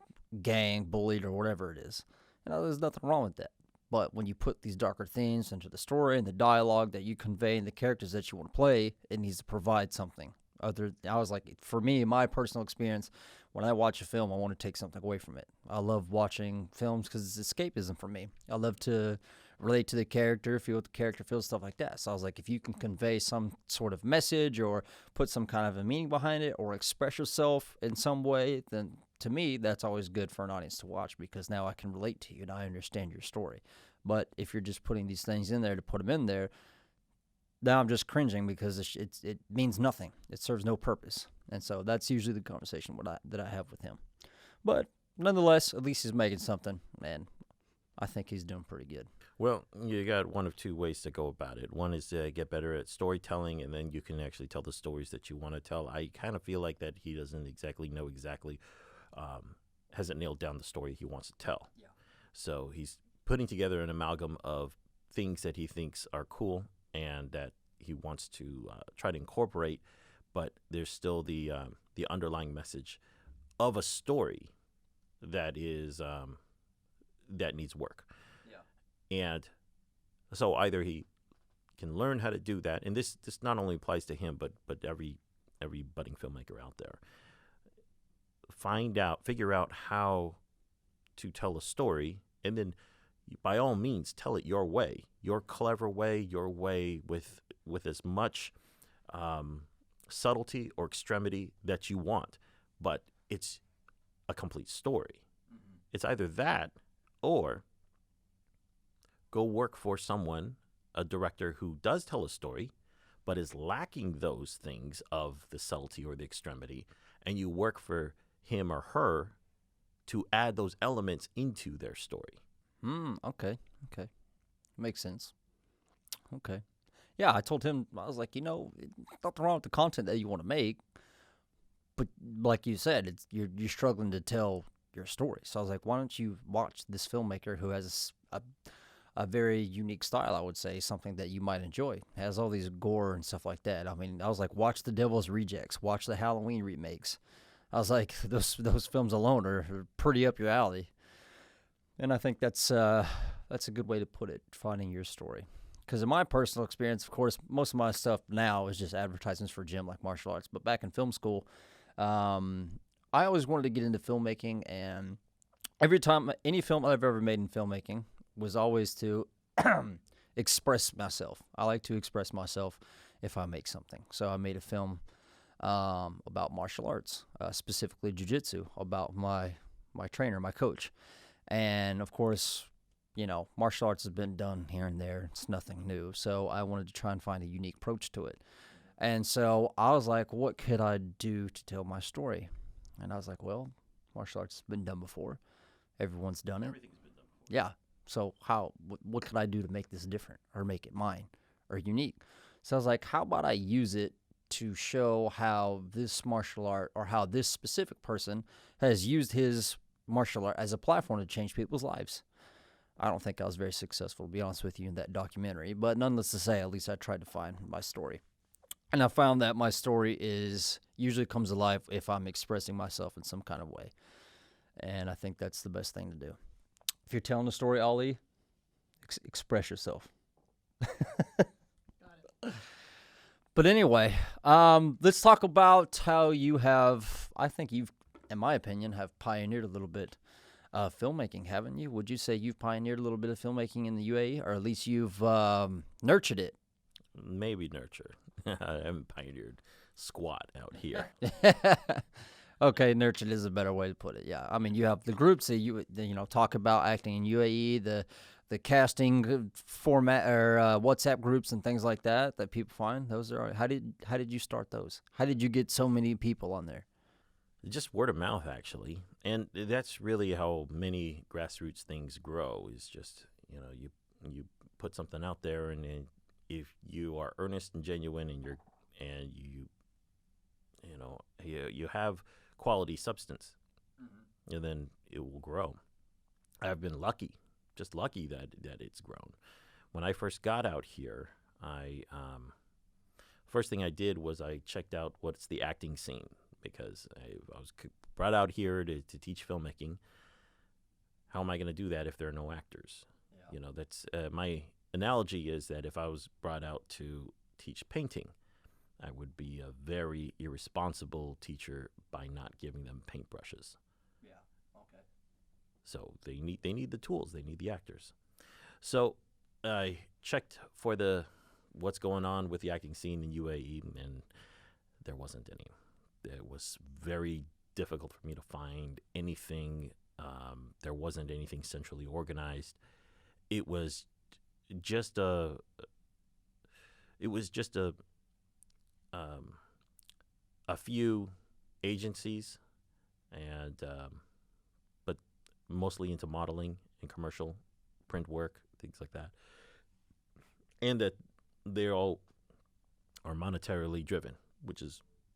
gang, bullied, or whatever it is. There's nothing wrong with that. But when you put these darker themes into the story and the dialogue that you convey and the characters that you want to play, it needs to provide something. I was like, for me, my personal experience, when I watch a film, I want to take something away from it. I love watching films because it's escapism for me. I love to relate to the character, feel what the character feels, stuff like that. So I was like, if you can convey some sort of message or put some kind of a meaning behind it or express yourself in some way, then to me, that's always good for an audience to watch because now I can relate to you and I understand your story. But if you're just putting these things in there to put them in there, now I'm just cringing because it means nothing. It serves no purpose. And so that's usually the conversation that I have with him. But nonetheless, at least he's making something, and I think he's doing pretty good. Well, you got one of two ways to go about it. One is to get better at storytelling, and then you can actually tell the stories that you want to tell. I kind of feel like that he doesn't exactly know hasn't nailed down the story he wants to tell. Yeah. So he's putting together an amalgam of things that he thinks are cool and that he wants to try to incorporate, but there's still the underlying message of a story that is that needs work. Yeah. And so either he can learn how to do that, and this not only applies to him, but every budding filmmaker out there. Figure out how to tell a story, and then by all means tell it your way, your clever way, your way with as much subtlety or extremity that you want, but it's a complete story. Mm-hmm. It's either that or go work for someone, a director who does tell a story, but is lacking those things of the subtlety or the extremity, and you work for him or her to add those elements into their story. Okay. Makes sense. Okay. Yeah, I told him, I was like, nothing wrong with the content that you want to make, but like you said, you're struggling to tell your story. So I was like, why don't you watch this filmmaker who has a very unique style, I would say, something that you might enjoy. It has all these gore and stuff like that. I mean, I was like, watch The Devil's Rejects, watch the Halloween remakes. I was like, those films alone are pretty up your alley. And I think that's a good way to put it, finding your story. Because in my personal experience, of course, most of my stuff now is just advertisements for gym, like martial arts. But back in film school, I always wanted to get into filmmaking. And every time, any film I've ever made in filmmaking was always to express myself. I like to express myself if I make something. So I made a film about martial arts, specifically jiu-jitsu, about my trainer, my coach. And, of course, martial arts has been done here and there. It's nothing new. So I wanted to try and find a unique approach to it. And so I was like, what could I do to tell my story? And I was like, well, martial arts has been done before. Everyone's done it. Everything's been done before. Yeah. So what could I do to make this different or make it mine or unique? So I was like, how about I use it to show how this martial art, or how this specific person has used his martial art as a platform to change people's lives. I don't think I was very successful, to be honest with you, in that documentary, but nonetheless to say, at least I tried to find my story. And I found that my story is usually comes alive if I'm expressing myself in some kind of way. And I think that's the best thing to do. If you're telling a story, Ali, express yourself. But anyway, let's talk about how you have, I think you've, in my opinion, have pioneered a little bit of filmmaking, haven't you? Would you say you've pioneered a little bit of filmmaking in the UAE, or at least you've nurtured it? Maybe nurture. I haven't pioneered squat out here. Okay, nurtured is a better way to put it. Yeah, I mean, you have the groups that you talk about acting in UAE, the casting format, or WhatsApp groups and things like that people find. Those are how did you start those? How did you get so many people on there? Just word of mouth, actually, and that's really how many grassroots things grow. Is just you put something out there, and then if you are earnest and genuine, and you have quality substance, and then it will grow. I've been lucky, just lucky that it's grown. When I first got out here, first thing I did was I checked out what's the acting scene, because I was brought out here to teach filmmaking. How am I going to do that if there are no actors? Yeah. That's my analogy is that if I was brought out to teach painting, I would be a very irresponsible teacher by not giving them paintbrushes. Yeah. Okay. So they need the tools. They need the actors. So I checked for what's going on with the acting scene in UAE, and there wasn't any. It was very difficult for me to find anything. There wasn't anything centrally organized. It was just a few agencies, and but mostly into modeling and commercial print work, things like that, and that they all are monetarily driven,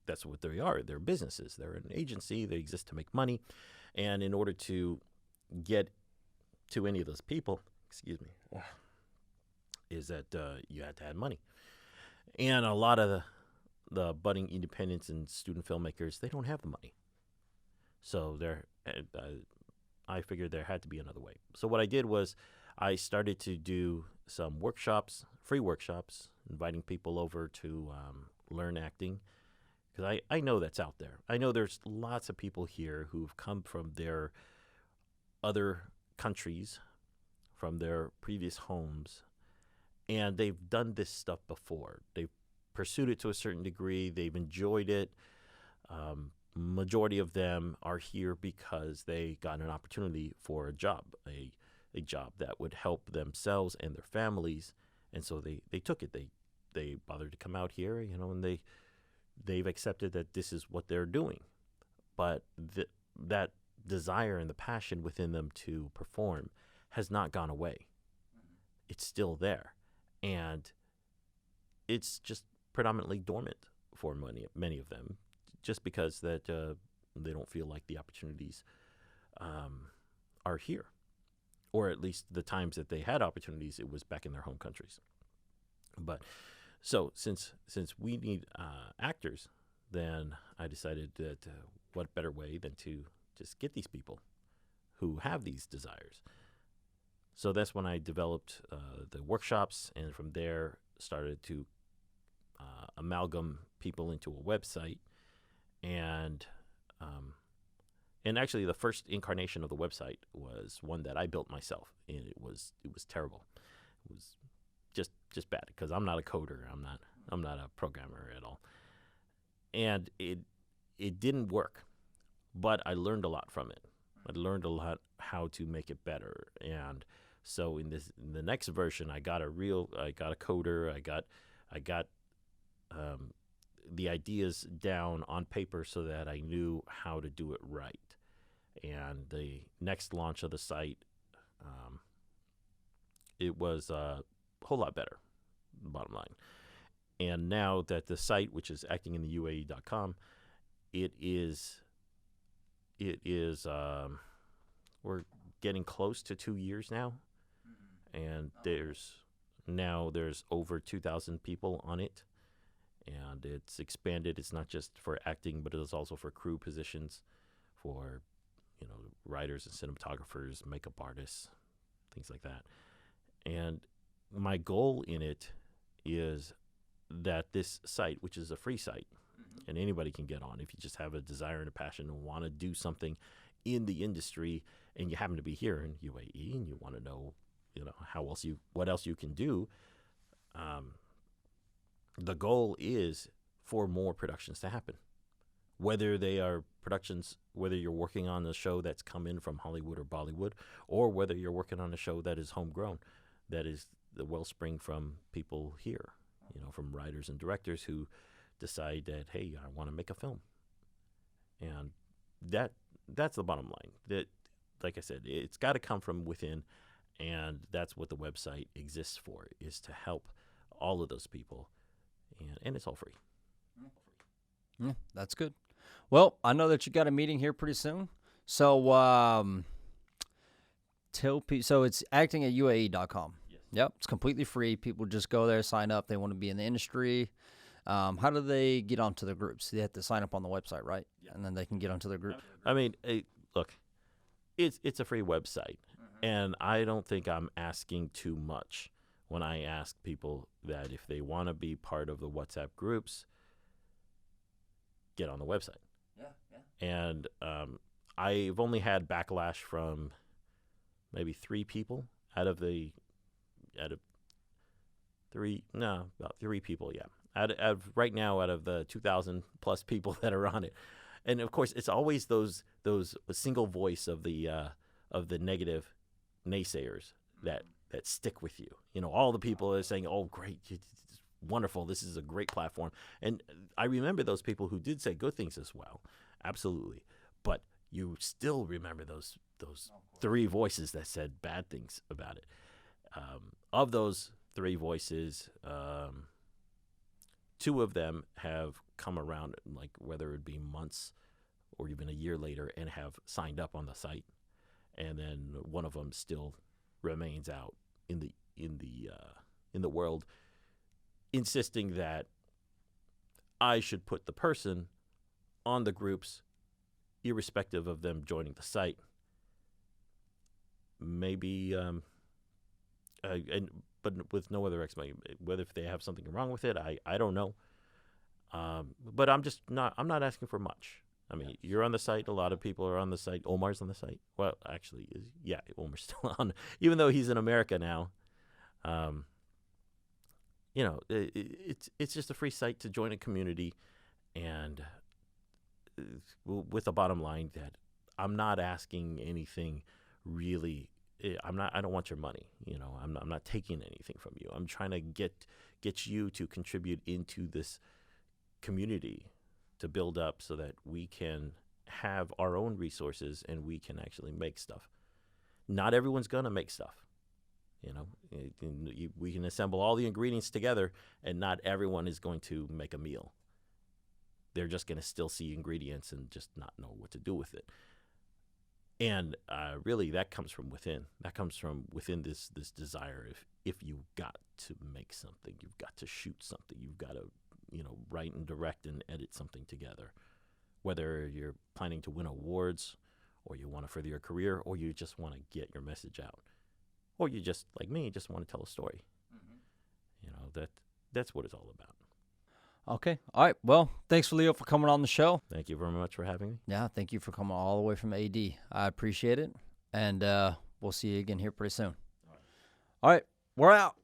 that's what they are. They're businesses. They're an agency. They exist to make money, and in order to get to any of those people, is that you had to have money. And a lot of the budding independents and student filmmakers, they don't have the money. So I figured there had to be another way. So what I did was I started to do some workshops, free workshops, inviting people over to learn acting, because I know that's out there. I know there's lots of people here who've come from their other countries, from their previous homes, and they've done this stuff before. They've pursued it to a certain degree. They've enjoyed it. Majority of them are here because they got an opportunity for a job, a job that would help themselves and their families, and so they took it. They bothered to come out here, and they've accepted that this is what they're doing. But that desire and the passion within them to perform has not gone away. It's still there, and it's just predominantly dormant for many of them, just because that they don't feel like the opportunities are here, or at least the times that they had opportunities, it was back in their home countries. But so since we need actors, then I decided that what better way than to just get these people who have these desires. So that's when I developed the workshops, and from there started to amalgam people into a website, and actually the first incarnation of the website was one that I built myself, and it was terrible. It was just bad, because I'm not a coder. I'm not a programmer at all, and it didn't work, but I learned a lot from it. I learned a lot how to make it better, and so in the next version, I got a coder. I got the ideas down on paper so that I knew how to do it right. And the next launch of the site, it was a whole lot better, bottom line. And now that the site, which is actingintheuae.com, it is we're getting close to 2 years now, and there's over 2,000 people on it, and it's expanded. It's not just for acting, but it is also for crew positions, for writers and cinematographers, makeup artists, things like that. And my goal in it is that this site, which is a free site, and anybody can get on if you just have a desire and a passion and want to do something in the industry, and you happen to be here in UAE and you want to know, what else you can do. The goal is for more productions to happen, whether they are productions, whether you're working on a show that's come in from Hollywood or Bollywood, or whether you're working on a show that is homegrown, that is the wellspring from people here, from writers and directors who decide that, hey, I want to make a film. And that's the bottom line. That, like I said, it's got to come from within, and that's what the website exists for, is to help all of those people, and it's all free. Yeah, that's good. Well, I know that you got a meeting here pretty soon, so so it's actingatUAE.com. Yes. Yep, it's completely free. People just go there, sign up. They want to be in the industry. How do they get onto the groups? They have to sign up on the website, right? Yeah. And then they can get onto the group. I mean, look, it's a free website, and I don't think I'm asking too much when I ask people that if they want to be part of the WhatsApp groups, get on the website. Yeah. And I've only had backlash from maybe 3 people about 3 people, yeah. Out of right now, out of the 2,000 plus people that are on it, and of course, it's always those single voice of the negative naysayers that stick with you. All the people are saying, "Oh, great, it's wonderful, this is a great platform," and I remember those people who did say good things as well, absolutely. But you still remember those 3 voices that said bad things about it. Of those 3 voices, 2 of them have come around, like whether it be months or even a year later, and have signed up on the site, and then one of them still remains out in the world, insisting that I should put the person on the groups, irrespective of them joining the site. Maybe, but with no other explanation. Whether if they have something wrong with it, I don't know. But I'm not asking for much. I mean, you're on the site. A lot of people are on the site. Omar's on the site. Well, actually, Omar's still on, even though he's in America now. It's just a free site to join a community, and with the bottom line that I'm not asking anything really. I don't want your money. I'm not taking anything from you. I'm trying to get you to contribute into this community to build up so that we can have our own resources and we can actually make stuff. Not everyone's going to make stuff. We can assemble all the ingredients together, and not everyone is going to make a meal. They're just going to still see ingredients and just not know what to do with it. And really, that comes from within. That comes from within this desire. If you've got to make something, you've got to shoot something, you've got to write and direct and edit something together. Whether you're planning to win awards, or you want to further your career, or you just want to get your message out, or you just, like me, just want to tell a story. That's what it's all about. Okay. All right. Well, thanks, Leo, for coming on the show. Thank you very much for having me. Yeah, thank you for coming all the way from AD. I appreciate it, and we'll see you again here pretty soon. All right. We're out.